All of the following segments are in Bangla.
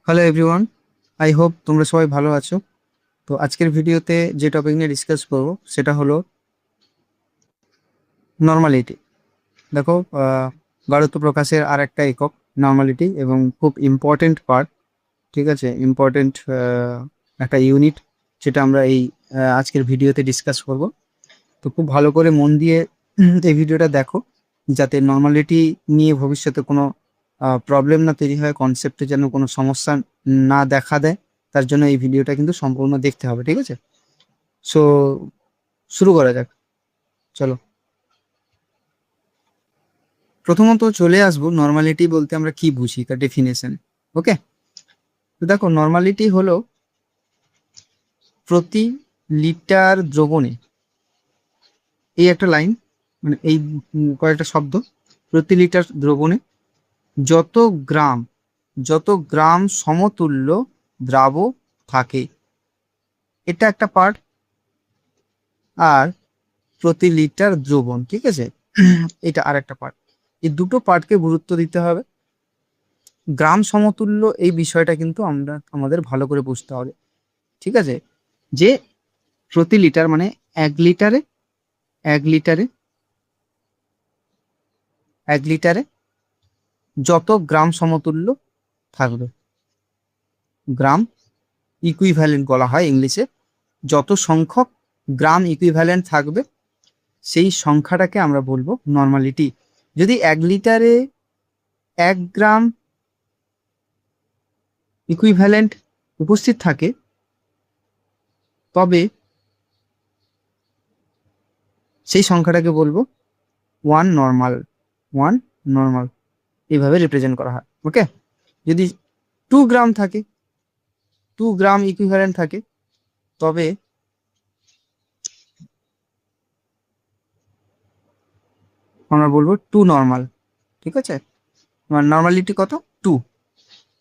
হ্যালো এভরিওয়ান, আই হোপ তোমরা সবাই ভালো আছো। তো আজকের ভিডিওতে যে টপিক নিয়ে ডিসকাস করব সেটা হলো নর্মালিটি। দেখো, গাঢ়ত্ব প্রকাশের আর একটা একক নর্মালিটি, এবং খুব ইম্পর্টেন্ট পার্ট। ঠিক আছে, ইম্পর্টেন্ট একটা ইউনিট, যেটা আমরা এই আজকের ভিডিওতে ডিসকাস করব। তো খুব ভালো করে মন দিয়ে এই ভিডিওটা দেখো, যাতে নর্মালিটি নিয়ে ভবিষ্যতে কোনো প্রবলেম না তৈরি হয়, কনসেপ্টে যেন কোনো সমস্যা না দেখা দেয়। তার জন্য এই ভিডিওটা কিন্তু সম্পূর্ণ দেখতে হবে, ঠিক আছে? সো শুরু করা যাক, চলো। প্রথমত চলে আসবো নর্মালিটি বলতে আমরা কি বুঝি, তার ডেফিনেশন। ওকে, তো দেখো, নর্মালিটি হলো প্রতি লিটার দ্রবণে, এই একটা লাইন, মানে এই কয়েকটা শব্দ, প্রতি লিটার দ্রবণে যত গ্রাম যত গ্রাম সমতুল্য দ্রাব থাকে, এটা একটা পার্ট। আর প্রতি লিটার দ্রবণ, ঠিক আছে, এটা আর একটা পার্ট। এই দুটো পার্টকে গুরুত্ব দিতে হবে। গ্রাম সমতুল্য এই বিষয়টা কিন্তু আমাদের ভালো করে বুঝতে হবে, ঠিক আছে? যে প্রতি লিটার মানে এক লিটারে এক লিটারে এক লিটারে যত গ্রাম সমতুল্য থাকবে, গ্রাম ইকুইভ্যালেন্ট বলা হয় ইংলিশে। যত সংখ্যক গ্রাম ইকুইভ্যালেন্ট থাকবে, সেই সংখ্যাটাকে আমরা বলবো নর্মালিটি। যদি এক লিটারে 1 গ্রাম ইকুইভ্যালেন্ট উপস্থিত থাকে, তবে সেই সংখ্যাটাকে বলবো ওয়ান নর্মাল। ওয়ান নর্মাল এইভাবে রিপ্রেজেন্ট করা হয়। ওকে, যদি 2 গ্রাম থাকে, 2 গ্রাম ইকুইভ্যালেন্ট থাকে, তবে আমরা বলবো টু নর্মাল। ঠিক আছে, নর্মালিটি কত? 2।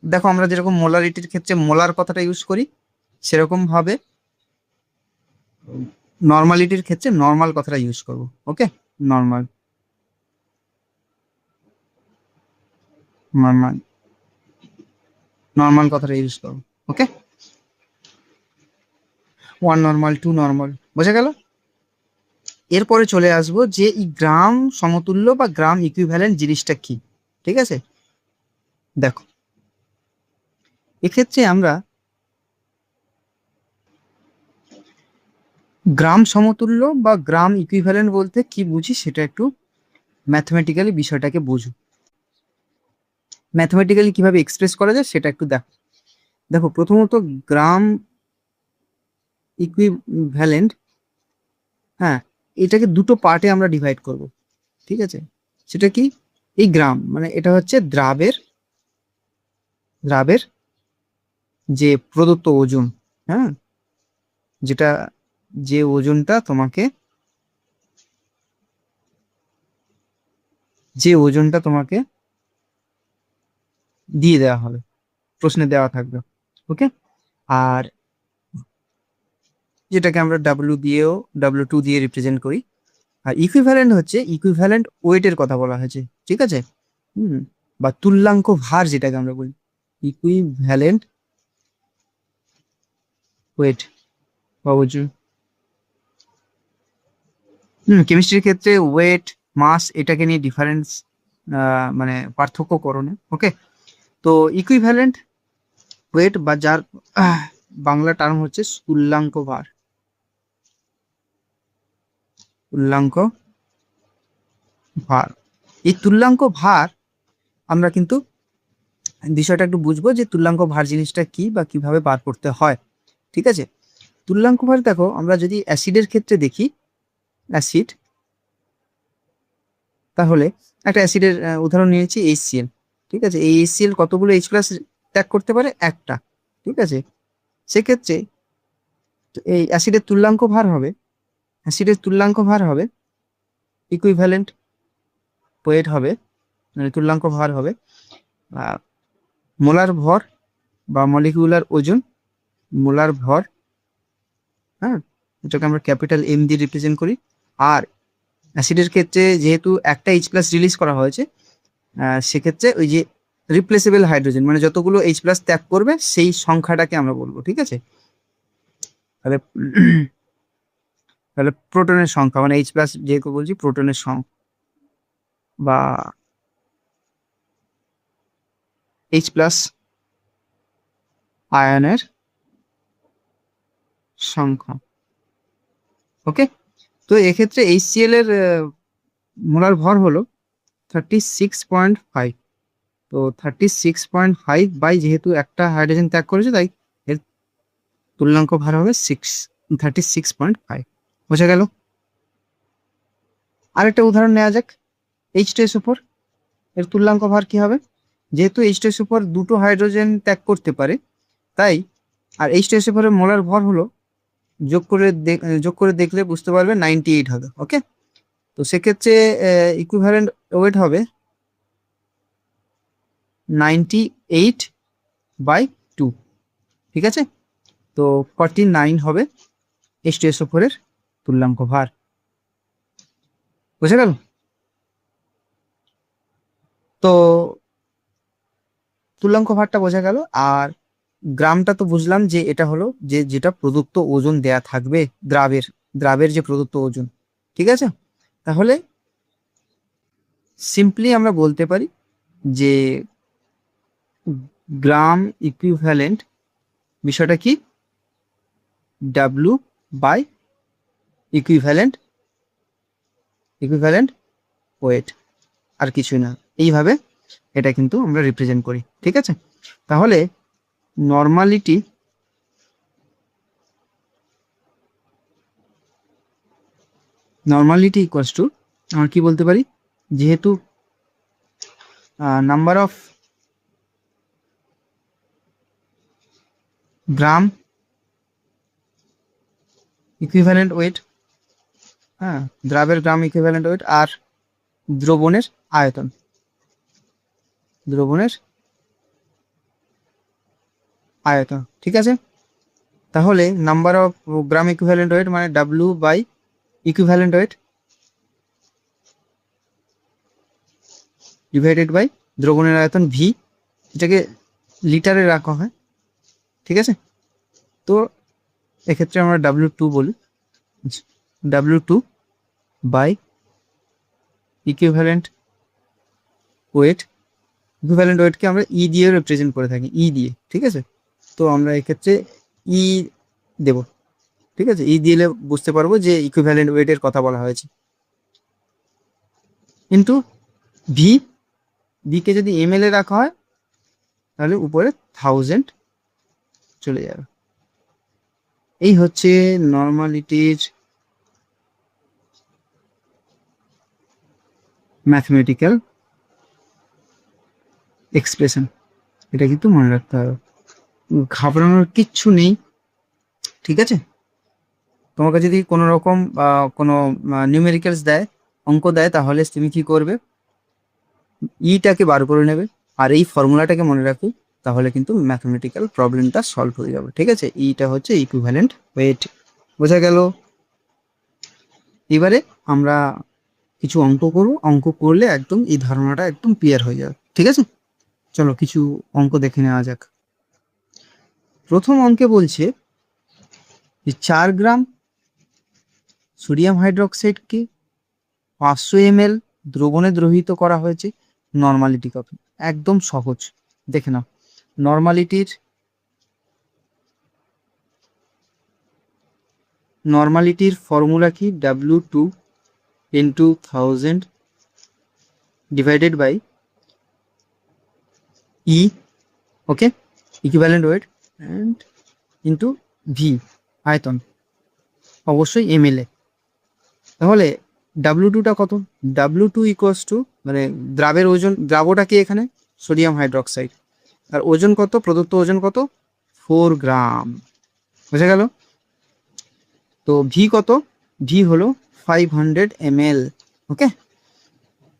দেখো, আমরা যেরকম মোলারিটির ক্ষেত্রে মোলার কথাটা ইউজ করি, সেরকম ভাবে নর্মালিটির ক্ষেত্রে নর্মাল কথাটা ইউজ করব। ওকে, নর্মাল নর্মাল নর্মাল কথাটা ইউজ করব। ওকে, ওয়ান নর্মাল, টু নর্মাল, বোঝা গেল? এরপরে চলে আসবো যে এই গ্রাম সমতুল্য বা গ্রাম ইকুইভ্যালেন্ট জিনিসটা কি। ঠিক আছে, দেখো, এক্ষেত্রে আমরা গ্রাম সমতুল্য বা গ্রাম ইকুইভ্যালেন্ট বলতে কি বুঝি সেটা একটু ম্যাথমেটিক্যালি বিষয়টাকে বুঝো। ম্যাথমেটিক্যালি কিভাবে এক্সপ্রেস করা যায় সেটা একটু দেখো। দেখো, প্রথমত গ্রাম ইকুইভ্যালেন্ট, হ্যাঁ, এটাকে দুটো পার্টে আমরা ডিভাইড করব। ঠিক আছে, সেটা কি? এই গ্রাম মানে এটা হচ্ছে দ্রাবের দ্রাবের যে প্রদত্ত ওজন, হ্যাঁ, যেটা, যে ওজনটা তোমাকে, যে ওজনটা তোমাকে দিয়ে দেওয়া হবে, প্রশ্নে দেওয়া থাকবে। ওকে, আর যেটাকে আমরা W2 দিয়ে রিপ্রেজেন্ট করি। আর ইকুইভ্যালেন্ট হচ্ছে ইকুইভ্যালেন্ট ওয়েটের কথা বলা হয়েছে, ঠিক আছে? বা তুল্যাঙ্ক ভার যেটাকে আমরা বলি, ইকুইভ্যালেন্ট ওয়েট বা ওজন। কেমিস্ট্রির ক্ষেত্রে ওয়েট, মাস, এটাকে নিয়ে ডিফারেন্স, মানে পার্থক্য করো না। ওকে, তো ইকুইভ্যালেন্ট ওয়েট বা যার বাংলা টার্ম হচ্ছে তুল্যাঙ্ক ভার। তুল্যাঙ্ক ভার, এই তুল্যাঙ্ক ভার আমরা কিন্তু বিষয়টা একটু বুঝবো যে তুল্যাঙ্ক ভার জিনিসটা কি বা কিভাবে বার করতে হয়। ঠিক আছে, তুল্যাঙ্ক ভার দেখো, আমরা যদি অ্যাসিডের ক্ষেত্রে দেখি, অ্যাসিড, তাহলে একটা অ্যাসিডের উদাহরণ নিয়েছি HCl। ঠিক আছে, এই HCl কতগুলো H+ ত্যাগ করতে পারে? একটা। ঠিক আছে, সেক্ষেত্রে এই অ্যাসিডের তুল্যাঙ্ক ভার হবে, অ্যাসিডের তুল্যাঙ্ক ভার হবে ইকুইভ্যালেন্ট ওয়েট হবে, মানে তুল্যাঙ্ক ভার হবে মোলার ভর বা মলিকিউলার ওজন, মোলার ভর, হ্যাঁ, এটাকে আমরা ক্যাপিটাল M দিয়ে রিপ্রেজেন্ট করি। আর অ্যাসিডের ক্ষেত্রে যেহেতু একটা H+ রিলিজ করা হয়েছে, সেক্ষেত্রে ওই যে রিপ্লেসেবল হাইড্রোজেন, মানে যতগুলো H প্লাস ত্যাগ করবে সেই সংখ্যাটাকে আমরা বলবো, ঠিক আছে। তাহলে তাহলে প্রোটনের সংখ্যা, মানে H প্লাস যেহেতু বলছি প্রোটনের সংখ্যা বা H প্লাস আয়নের সংখ্যা। ওকে, তো এক্ষেত্রে HCl এর মোলার ভর হলো 36.5। তো 36.5 বাই যেহেতু একটা হাইড্রোজেন ত্যাগ করেছে, তাই এর তুল্যাঙ্ক ভার হবে 36.5। বোঝা গেল? আরেকটা উদাহরণ নেওয়া যাক, H2SO4 এর তুল্যাঙ্ক ভার কি হবে? যেহেতু H2SO4 দুটো হাইড্রোজেন ত্যাগ করতে পারে, তাই আর H2SO4 এর মোলার ভর হলো, যোগ করে দেখলে বুঝতে পারবে 98 হবে। ওকে, তো সেক্ষেত্রে ইকুইভ্যালেন্ট ওয়েট হবে 98/2, ঠিক আছে। তো 49 হবে H2SO4 এর তুল্যাঙ্ক ভার। বুঝে গেল? তো তুল্যাঙ্ক ভারটা বোঝা গেল। আর গ্রামটা তো বুঝলাম যে এটা হলো যেটা প্রদত্ত ওজন দেয়া থাকবে, দ্রাবের যে প্রদত্ত ওজন, ঠিক আছে। তাহলে সিম্পলি আমরা বলতে পারি যে গ্রাম ইকুইভ্যালেন্ট বিষয়টা কি, ডাব্লু বাই ইকুইভ্যালেন্ট ওয়েট, আর কিছুই না। এইভাবে এটা কিন্তু আমরা রিপ্রেজেন্ট করি, ঠিক আছে। তাহলে নর্মালিটি ইকুয়ালস টু আমরা কি বলতে পারি, যেহেতু number of gram equivalent wait, হ্যাঁ, দ্রাবের গ্রাম ইকুইভ্যালেন্ট ওয়েট আর দ্রবণের আয়তন, ঠিক আছে। তাহলে number of gram equivalent weight মানে ডাব্লু by equivalent weight divided by দ্রবণের আয়তন ভি, এটাকে লিটারে রাখা হয়, ঠিক আছে। তো এক্ষেত্রে আমরা W2 বলি, W2 বাই ইকুইভ্যালেন্ট ওয়েটকে আমরা ই দিয়ে রিপ্রেজেন্ট করে থাকি, ই দিয়ে, ঠিক আছে। তো আমরা এক্ষেত্রে ই দেব, ঠিক আছে। ই দিলে বুঝতে পারবো যে ইকুইভ্যালেন্ট ওয়েটের কথা বলা হয়েছে। কিন্তু ভি কে যদি ml এ রাখা হয় তাহলে উপরে 1000 চলে যাবে। এই হচ্ছে নর্মালিটির ম্যাথমেটিক্যাল এক্সপ্রেশন। এটা কিন্তু মনে রাখতে হবে, ঘাবড়ানোর কিচ্ছু নেই, ঠিক আছে। তোমাকে যদি কোনো রকম কোনো নিউমেরিক্যালস দেয়, অঙ্ক দেয়, তাহলে তুমি কি করবে, ইটাকে বার করে নেবে আর এই ফর্মুলাটাকে মনে রাখবে, তাহলে কিন্তু ম্যাথমেটিক্যাল প্রবলেমটা সলভ হয়ে যাবে, ঠিক আছে। ইটা হচ্ছে ইকুইভ্যালেন্ট ওয়েট। বোঝা গেল? এবারে আমরা কিছু অঙ্ক করব, অঙ্ক করলে একদম এই ধারণাটা একদম ক্লিয়ার হয়ে যাবে, ঠিক আছে। চলো কিছু অঙ্ক দেখে নেওয়া যাক। প্রথম অঙ্কে বলছে যে 4 গ্রাম সোডিয়াম হাইড্রোক্সাইডকে 500 ml দ্রবণে দ্রবীভূত করা হয়েছে, নর্মালিটি কত? একদম সহজ, দেখে নাও। নর্মালিটির ফর্মুলা কি, W2 into 1000 divided by E, okay, equivalent weight, and into V, আয়তন, অবশ্যই ml এ। তাহলে W2টা কত? W2 ইকুয়ালস টু, মানে দ্রাবের ওজন, দ্রাবটা কি এখানে সোডিয়াম হাইড্রোক্সাইড, আর ওজন কত, প্রদত্ত ওজন কত, 4 গ্রাম। বুঝা গেল? তো ভি কত? ভি হলো 500 ml, ওকে।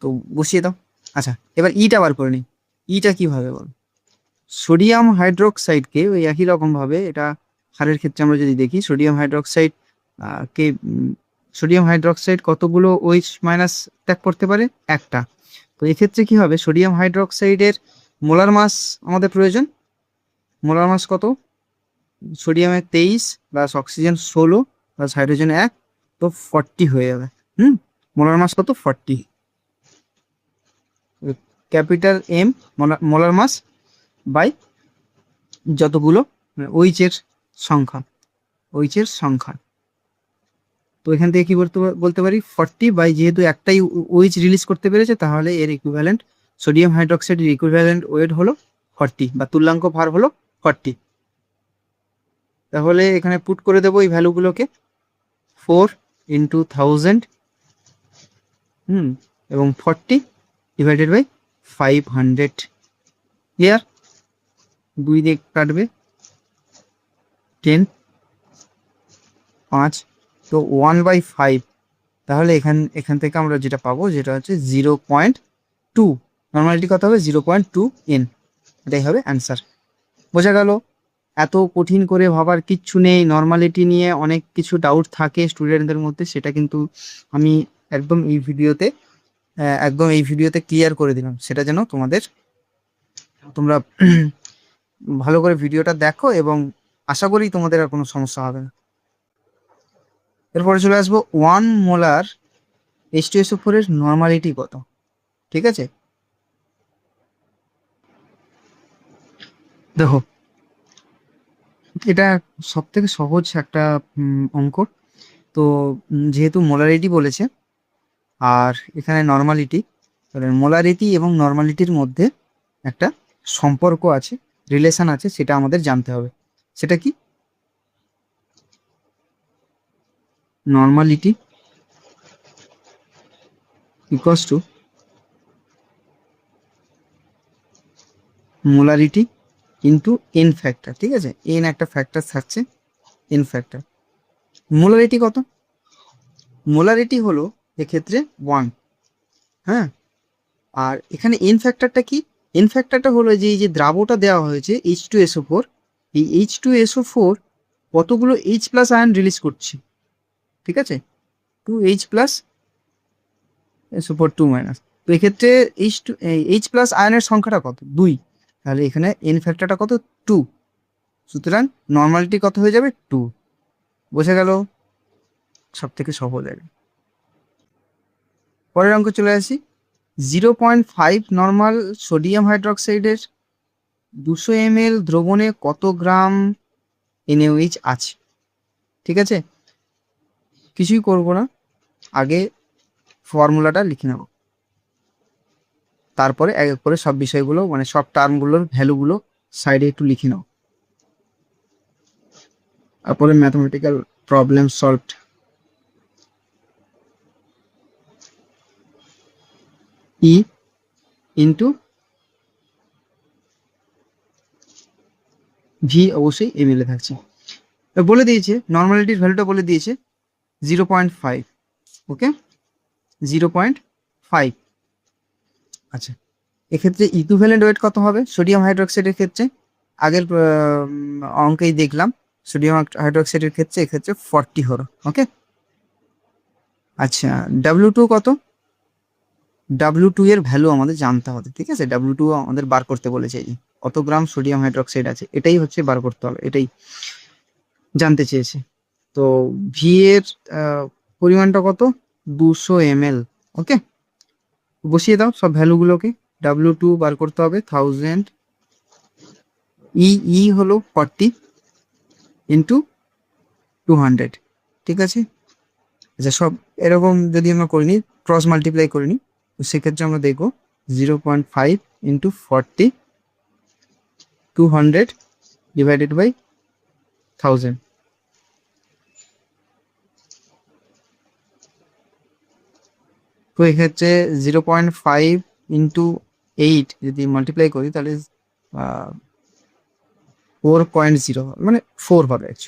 তো বসিয়ে দাও। আচ্ছা, এবার ইটা বার করে নিই। ইটা কিভাবে বল, সোডিয়াম হাইড্রোক্সাইডকে ওই একই রকম ভাবে, এটা হারের ক্ষেত্রে আমরা যদি দেখি, সোডিয়াম হাইড্রোক্সাইড কতগুলো OH মাইনাস ত্যাগ করতে পারে? একটা। তো এক্ষেত্রে কি হবে, সোডিয়াম হাইড্রোক্সাইডের মোলার মাস আমাদের প্রয়োজন। মোলার মাস কত? সোডিয়ামের 23 প্লাস অক্সিজেন 16 প্লাস হাইড্রোজেন 1, তো 40 হয়ে যাবে। মোলার মাস কত? 40। Capital M molar mass by যতগুলো ওইচের সংখ্যা, ওইচের সংখ্যা। তো এখান থেকে কি বলতে পারি 40 বাই, যেহেতু একটাই ওইচ রিলিজ করতে পেরেছে, তাহলে এর ইকুইভ্যালেন্ট সোডিয়াম হাইড্রোক্সাইডের ইকুইভ্যালেন্ট ওয়েট হলো 40 বা তুল্যাঙ্ক ভার হলো 40। তাহলে এখানে পুট করে দেবো এই ভ্যালুগুলোকে, 4 ইন্টু 1000 এবং 40 ডিভাইডেড বাই 500। ক্লিয়ার? 2 দিয়ে কাটবে 10, 5, তো 1/5। তাহলে এখান থেকে আমরা যেটা পাবো যেটা হচ্ছে 0.2, নর্মালিটি কত হবে? 0.2 n, এটাই হবে অ্যান্সার। বোঝা গেল? এত কঠিন করে ভাবার কিচ্ছু নেই। নর্মালিটি নিয়ে অনেক কিছু ডাউট থাকে স্টুডেন্টদের মধ্যে, সেটা কিন্তু আমি একদম এই ভিডিওতে ক্লিয়ার করে দিলাম, সেটা যেন তোমরা ভালো করে ভিডিওটা দেখো, এবং আশা করি তোমাদের আর কোনো সমস্যা হবে না। এরপরে চলে আসবো 1 মোলার H2SO4 এর নর্মালিটি কত। ঠিক আছে, দেখো এটা সব থেকে সহজ একটা অঙ্ক। তো যেহেতু মোলারিটি বলেছে আর এখানে নর্মালিটি, মোলারিটি এবং নর্মালিটির মধ্যে একটা সম্পর্ক আছে, রিলেশন আছে, সেটা আমাদের জানতে হবে। সেটা কি? Normality equals to molarity into N factor. ঠিক আছে, এন একটা ফ্যাক্টর থাকছে, এন ফ্যাক্টর। মোলারিটি কত? মোলারিটি হলো এক্ষেত্রে 1। হ্যাঁ, আর এখানে এন ফ্যাক্টরটা কি? এন ফ্যাক্টরটা হলো যে এই যে দ্রাবটা দেওয়া হয়েছে H2SO4, এই H2SO4 কতগুলো H প্লাস আয়ন রিলিজ করছে। ঠিক আছে, 2H প্লাস SO4 2 মাইনাস। তো এক্ষেত্রে H প্লাস আয়নের সংখ্যাটা কত? 2। তাহলে এখানে এন ফ্যাক্টরটা কত? 2। সুতরাং নর্মালিটি কত হয়ে যাবে? 2। বোঝা গেল? সব থেকে সহজ আর পরের অঙ্ক চলে আসি। 0.5 নর্মাল সোডিয়াম হাইড্রোক্সাইডের 200 ml দ্রবণে কত গ্রাম NaOH আছে? ঠিক আছে, কিছুই করব না, আগে ফর্মুলাটা লিখে নেব, তারপরে এক এক করে সব বিষয়গুলো মানে সব টার্মগুলোর ভ্যালুগুলো সাইডে একটু লিখে নাও, তারপরে ম্যাথমেটিক্যাল প্রবলেম সলভড। ই ইন্টু ভি অবশ্যই এমএল এ থাকছে। বলে দিয়েছে নর্মালিটির ভ্যালুটা বলে দিয়েছে 0.5। ওকে, 0.5। আচ্ছা, এক্ষেত্রে ইকুইভ্যালেন্ট ওয়েট কত হবে সোডিয়াম হাইড্রোক্সাইডের ক্ষেত্রে? আগের অঙ্কেই দেখলাম সোডিয়াম হাইড্রোক্সাইডের ক্ষেত্রে এক্ষেত্রে 40 হলো। ওকে, আচ্ছা W2 কত? W2 এর ভ্যালু আমাদের জানতে হবে। ঠিক আছে, W2 আমাদের বার করতে বলেছে, কত গ্রাম সোডিয়াম হাইড্রোক্সাইড আছে, এটাই হচ্ছে বার করতে হবে, এটাই জানতে চেয়েছে। তো ভি এর পরিমাণটা কত? 200 ml। ওকে, বসিয়ে দাও সব ভ্যালুগুলোকে। W2 বার করতে হবে 1000, ই হলো 40 ইন্টু 200। ঠিক আছে, আচ্ছা সব এরকম যদি আমরা করিনি, ক্রস মাল্টিপ্লাই করিনি, তো সেক্ষেত্রে আমরা দেখবো 0.5 ইন্টু 40, 200 ডিভাইডেড বাই 1000। তো এক্ষেত্রে 0.5 ইন্টু 8 যদি মাল্টিপ্লাই করি তাহলে 4.0 মানে 4 হবে অ্যাকচুয়ালি।